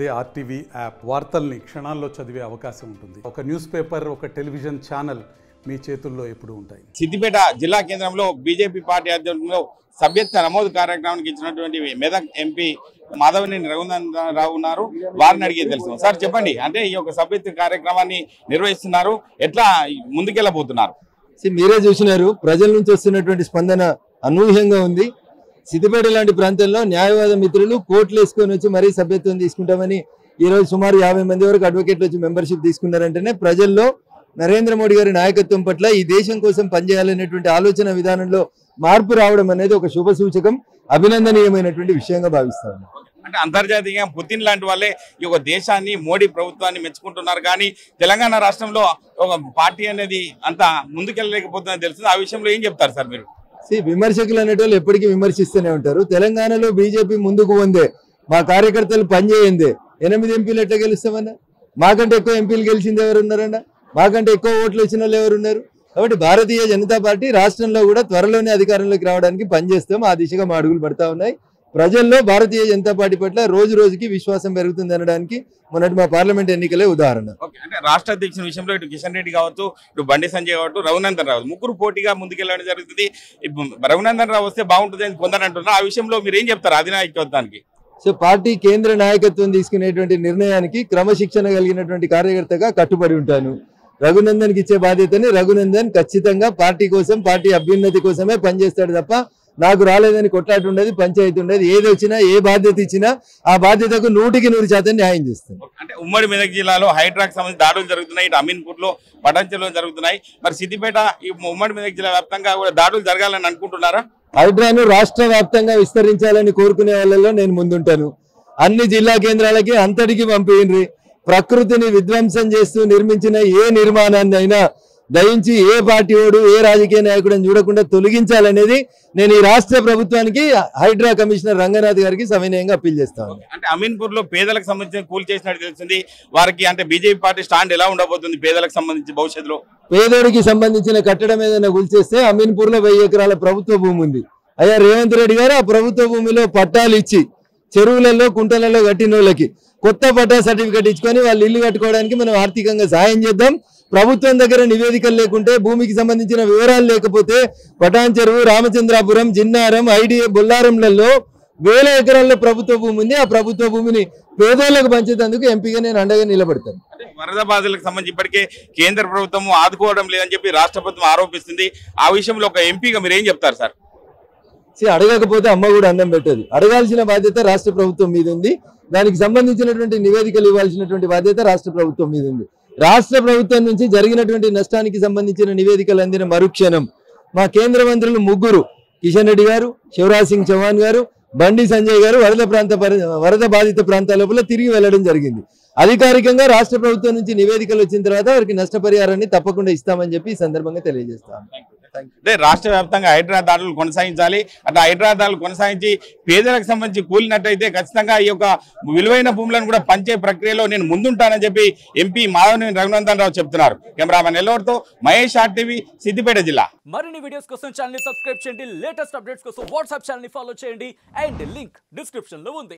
అదే RTV app వార్తల్ని క్షణాల్లో చదివే అవకాశం ఉంటుంది. ఒక న్యూస్ పేపర్, ఒక టెలివిజన్ ఛానల్ మీ చేతుల్లో ఎప్పుడూ ఉంటాయి. సిద్దిపేట జిల్లా కేంద్రంలో బీజేపీ పార్టీ ఆధ్వర్యంలో సభ్యత్వ నమోదు కార్యక్రమానికి ఇచ్చినటువంటి మెదక్ ఎంపీ మాధవనేని రఘునందనరావు ఉన్నారు. వారిని అడిగే తెలుసు. సార్ చెప్పండి, అంటే ఈ యొక్క సభ్యత్వ కార్యక్రమాన్ని నిర్వహిస్తున్నారు, ఎట్లా ముందుకెళ్ళబోతున్నారు? మీరే చూసినారు, ప్రజల నుంచి వస్తున్నటువంటి స్పందన అనూహ్యంగా ఉంది. సిద్దిపేట లాంటి ప్రాంతంలో న్యాయవాద మిత్రులు కోట్లు వేసుకొని వచ్చి మరీ సభ్యత్వం తీసుకుంటామని ఈరోజు సుమారు 50 మంది వరకు అడ్వకేట్లు వచ్చి మెంబర్షిప్ తీసుకున్నారంటేనే ప్రజల్లో నరేంద్ర మోడీ గారి నాయకత్వం పట్ల ఈ దేశం కోసం పనిచేయాలనేటువంటి ఆలోచన విధానంలో మార్పు రావడం అనేది ఒక శుభ సూచకం, అభినందనీయమైనటువంటి విషయంగా భావిస్తాను. అంటే అంతర్జాతీయంగా పుతిన్ లాంటి వాళ్ళే ఈ యొక్క దేశాన్ని, మోడీ ప్రభుత్వాన్ని మెచ్చుకుంటున్నారు. కానీ తెలంగాణ రాష్ట్రంలో ఒక పార్టీ అనేది అంత ముందుకెళ్ళలేకపోతుందని తెలుస్తుంది. ఆ విషయంలో ఏం చెప్తారు సార్ మీరు? విమర్శకులు అనేటోళ్ళు ఎప్పటికీ విమర్శిస్తూనే ఉంటారు. తెలంగాణలో బీజేపీ ముందుకు వందే, మా కార్యకర్తలు పనిచేయందే 8 ఎంపీలు ఎట్లా గెలుస్తామన్నా? మాకంటే ఎక్కువ ఎంపీలు గెలిచింది ఎవరున్నారన్నా? మాకంటే ఎక్కువ ఓట్లు వచ్చిన వాళ్ళు ఎవరున్నారు? కాబట్టి భారతీయ జనతా పార్టీ రాష్ట్రంలో కూడా త్వరలోనే అధికారంలోకి రావడానికి పనిచేస్తాం. ఆ దిశగా మా అడుగులు పడతా ఉన్నాయి. ప్రజల్లో భారతీయ జనతా పార్టీ పట్ల రోజు రోజుకి విశ్వాసం పెరుగుతుంది అనడానికి మొన్నటి మా పార్లమెంట్ ఎన్నికలే ఉదాహరణ. అంటే రాష్ట్ర అధ్యక్షుల విషయంలో ఇటు కిషన్ రెడ్డి కావచ్చు, ఇటు బండి సంజయ్ కావచ్చు, రఘునందనరావు ముగ్గురు పోటీగా ముందుకెళ్ళడం జరుగుతుంది. రఘునందనరావు వస్తే బాగుంటుంది అని కొందరంటున్నారు. ఆ విషయంలో మీరు ఏం చెప్తారు అధినాయకత్వానికి? సో పార్టీ కేంద్ర నాయకత్వం తీసుకునేటువంటి నిర్ణయానికి క్రమశిక్షణ కలిగినటువంటి కార్యకర్తగా కట్టుబడి ఉంటాను. రఘునందన్కి ఇచ్చే బాధ్యతని రఘునందన్ ఖచ్చితంగా పార్టీ కోసం, పార్టీ అభ్యున్నతి కోసమే పనిచేస్తాడు తప్ప నాకు రాలేదని కొట్లాట ఉండదు, పంచాయతీ ఉండదు. ఏది వచ్చినా, ఏ బాధ్యత ఇచ్చినా ఆ బాధ్యతకు 100% న్యాయం చేస్తాను. అంటే ఉమ్మడి మెదక్ జిల్లాలో హైడ్రాకి సంబంధించి దాడులు జరుగుతున్నాయి. ఇటు అమీన్పూర్ లో, పటాన్చెరులో జరుగుతున్నాయి. మరి సిద్దిపేట, ఈ ఉమ్మడి మెదక్ జిల్లా వ్యాప్తంగా కూడా దాడులు జరగాలని అనుకుంటున్నారా? హైడ్రాను రాష్ట్ర వ్యాప్తంగా విస్తరించాలని కోరుకునే వాళ్ళలో నేను ముందుంటాను. అన్ని జిల్లా కేంద్రాలకి అంతటికి పంపిండ్రి. ప్రకృతిని విధ్వంసం చేస్తూ నిర్మించిన ఏ నిర్మాణాన్ని అయినా దయించి ఏ పార్టీ ఓడు, ఏ రాజకీయ నాయకుడిని చూడకుండా తొలగించాలనేది నేను ఈ రాష్ట్ర ప్రభుత్వానికి, హైడ్రా కమిషనర్ రంగనాథ్ గారికి సవినయంగా అప్పీల్ చేస్తాను. అంటే అమీన్పూర్ లో పేదలకు సంబంధించిన కూల్ చేసినట్టు తెలిసింది. వారికి అంటే బీజేపీ పార్టీ స్టాండ్ ఎలా ఉండబోతుంది పేదలకు సంబంధించి భవిష్యత్తులో? పేదోడికి సంబంధించిన కట్టడం ఏదైనా కూల్చేస్తే అమీన్పూర్ లో 1000 ఎకరాల ప్రభుత్వ భూమి ఉంది. అయ్యా రేవంత్ రెడ్డి గారు ఆ ప్రభుత్వ భూమిలో పట్టాలు ఇచ్చి చెరువులలో, కుంటలలో కట్టిన వాళ్ళకి కొత్త పట్టా సర్టిఫికేట్ ఇచ్చుకొని వాళ్ళు ఇల్లు కట్టుకోవడానికి మనం ఆర్థికంగా సాయం చేద్దాం. ప్రభుత్వం దగ్గర నివేదికలు లేకుంటే, భూమికి సంబంధించిన వివరాలు లేకపోతే పటాన్చెరు, రామచంద్రాపురం, జిన్నారం, ఐడిఏ, బొల్లారంలలో 1000 ఎకరాల్లో ప్రభుత్వ భూమి ఉంది. ఆ ప్రభుత్వ భూమిని పేదోళ్లకు పంచేందుకు ఎంపీగా నేను అండగా నిలబడతాను. వరద బాధలకు సంబంధించి ఇప్పటికే కేంద్ర ప్రభుత్వం ఆదుకోవడం లేదని చెప్పి రాష్ట్ర ప్రభుత్వం ఆరోపిస్తుంది. ఆ విషయంలో ఒక ఎంపీగా మీరు ఏం చెప్తారు సార్? అడగకపోతే అమ్మ కూడా అన్నం పెట్టదు. అడగాల్సిన బాధ్యత రాష్ట్ర ప్రభుత్వం మీద ఉంది. దానికి సంబంధించినటువంటి నివేదికలు ఇవ్వాల్సినటువంటి బాధ్యత రాష్ట్ర ప్రభుత్వం మీద ఉంది. రాష్ట్ర ప్రభుత్వం నుంచి జరిగినటువంటి నష్టానికి సంబంధించిన నివేదికలు అందిన మరుక్షణం మా కేంద్ర మంత్రులు 3 కిషన్ రెడ్డి గారు, శివరాజ్ సింగ్ చౌహాన్ గారు, బండి సంజయ్ గారు వరద బాధిత ప్రాంతాల తిరిగి వెళ్లడం జరిగింది. అధికారికంగా రాష్ట్ర ప్రభుత్వం నుంచి నివేదికలు వచ్చిన తర్వాత వారికి నష్టపరిహారాన్ని తప్పకుండా ఇస్తామని చెప్పి ఈ సందర్భంగా తెలియజేస్తాను. అంటే రాష్ట్ర వ్యాప్తంగా హైడ్రా దాడులు కొనసాగించాలి. అట్లా హైడ్రా దాడులు కొనసాగించి పేదలకు సంబంధించి కూలినట్టయితే ఖచ్చితంగా ఈ యొక్క విలువైన భూములను కూడా పంచే ప్రక్రియలో నేను ముందుంటానని చెప్పి ఎంపీ మాధవనేని రఘునందనరావు చెప్తున్నారు. కెమెరామెన్ ఎల్లవరితో మహేష్, ఆర్టీవీ, సిద్దిపేట జిల్లా. మరిన్ని వీడియోస్ కోసం ఛానల్ ని సబ్స్క్రైబ్ చేయండి. లేటెస్ట్ అప్డేట్స్ కోసం వాట్సాప్ ఛానల్ ని ఫాలో చేయండి. అండ్ లింక్ డిస్క్రిప్షన్ లో ఉంది.